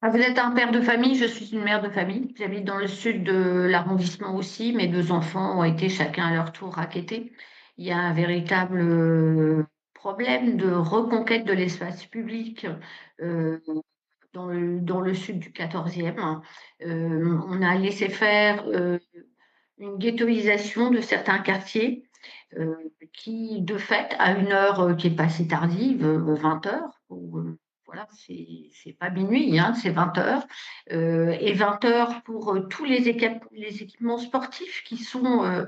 Ah, vous êtes un père de famille, je suis une mère de famille. J'habite dans le sud de l'arrondissement aussi. Mes 2 enfants ont été chacun à leur tour rackettés. Il y a un véritable, problème de reconquête de l'espace public, heu, dans le sud du 14e. On a laissé faire, une ghettoisation de certains quartiers, qui de fait, à une heure, qui est pas si tardive, 20:00 ou, voilà, c'est pas minuit, hein, c'est 20:00, et 20:00 pour, tous les équipements sportifs qui sont,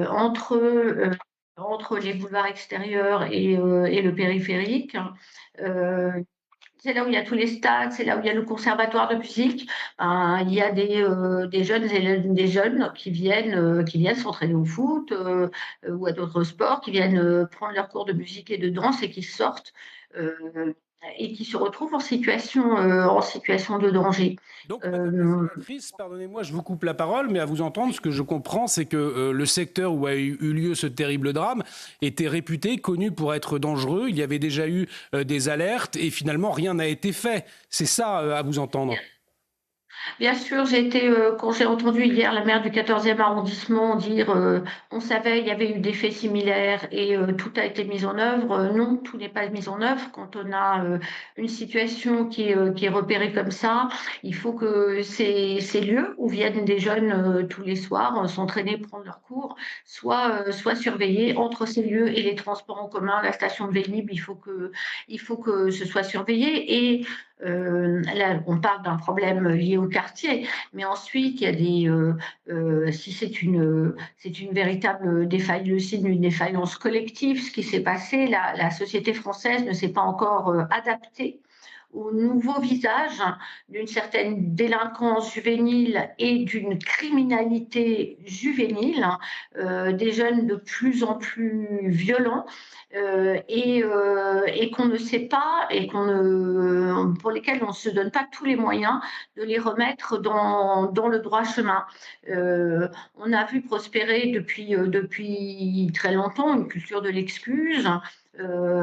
entre les boulevards extérieurs et le périphérique. Heu c'est là où il y a tous les stades, c'est là où il y a le conservatoire de musique. Il y a des jeunes élèves, des jeunes qui viennent s'entraîner au foot, ou à d'autres sports, qui viennent, prendre leurs cours de musique et de danse et qui sortent, heu, et qui se retrouvent en situation de danger. Donc, madame la Hem sénatrice, pardonnez-moi, je vous coupe la parole, mais à vous entendre, ce que je comprends, c'est que le secteur où a eu lieu ce terrible drame était réputé, connu pour être dangereux. Il y avait déjà eu des alertes et finalement rien n'a été fait. C'est ça, à vous entendre. Bien sûr, quand j'ai entendu hier la maire du 14e arrondissement dire, on savait, il y avait eu des faits similaires et tout a été mis en œuvre. Non, tout n'est pas mis en œuvre. Quand on a, une situation qui est repérée comme ça, il faut que ces lieux où viennent des jeunes, tous les soirs, s'entraîner, prendre leurs cours, soient surveillés entre ces lieux et les transports en commun, la station de Vélib. Il faut que ce soit surveillé et là, on parle d'un problème lié au quartier, mais ensuite, il y a si c'est une véritable défaillance, une défaillance collective, ce qui s'est passé, la société française ne s'est pas encore adaptée au nouveau visage d'une certaine délinquance juvénile et d'une criminalité juvénile, des jeunes de plus en plus violents, et qu'on ne sait pas et pour lesquels on ne se donne pas tous les moyens de les remettre dans le droit chemin. On a vu prospérer depuis très longtemps une culture de l'excuse.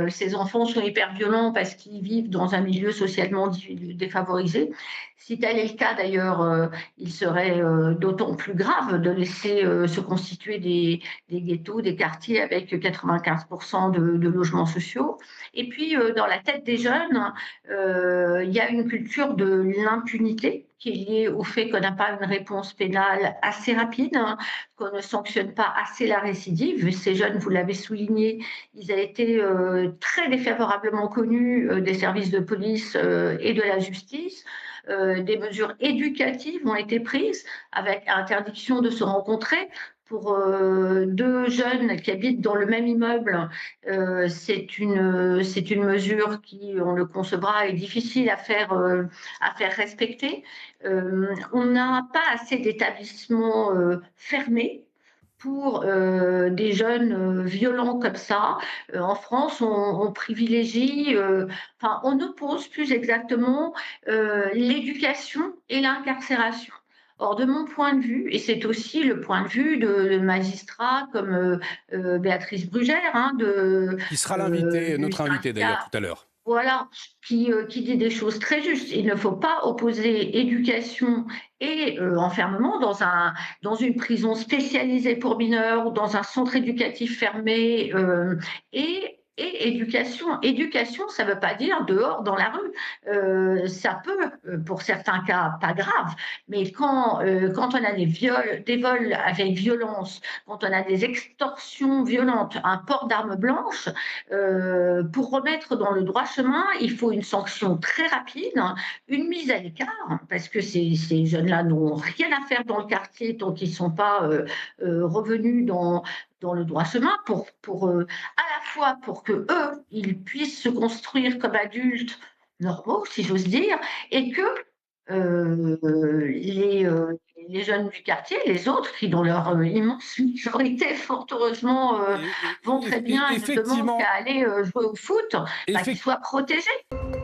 Ces enfants sont hyper violents parce qu'ils vivent dans un milieu socialement défavorisé. Si tel est le cas, d'ailleurs, il serait d'autant plus grave de laisser se constituer des ghettos, des quartiers avec 95% de logements sociaux. Et puis, dans la tête des jeunes, il y a une culture de l'impunité qui est liée au fait qu'on n'a pas une réponse pénale assez rapide, hein, qu'on ne sanctionne pas assez la récidive. Ces jeunes, vous l'avez souligné, ils ont été très défavorablement connus des services de police et de la justice. Des mesures éducatives ont été prises avec interdiction de se rencontrer. Pour 2 jeunes qui habitent dans le même immeuble, c'est une mesure qui, on le concevra, est difficile à faire respecter. On n'a pas assez d'établissements fermés pour des jeunes violents comme ça. En France, on privilégie, enfin, on oppose plus exactement l'éducation et l'incarcération. Or, de mon point de vue, et c'est aussi le point de vue de magistrats comme Béatrice Brugère, hein, Qui sera l'invité, du notre invité d'ailleurs syndicat, tout à l'heure. voilà, qui dit des choses très justes. Il ne faut pas opposer éducation et enfermement dans une prison spécialisée pour mineurs ou dans un centre éducatif fermé, et éducation. Éducation, ça ne veut pas dire dehors dans la rue. Ça peut, pour certains cas, pas grave, mais quand on a des vols avec violence, quand on a des extorsions violentes, un port d'armes blanches, pour remettre dans le droit chemin, il faut une sanction très rapide, une mise à l'écart, parce que ces jeunes-là n'ont rien à faire dans le quartier tant qu'ils ne sont pas revenus dans le droit chemin, à la fois pour que eux, ils puissent se construire comme adultes normaux, si j'ose dire, et que euh, les, euh, les jeunes du quartier, les autres, qui dans leur immense majorité, fort heureusement, vont très bien et ne demandent qu'à Effectivement, aller jouer au foot, bah, qu'ils effectivement. soient protégés.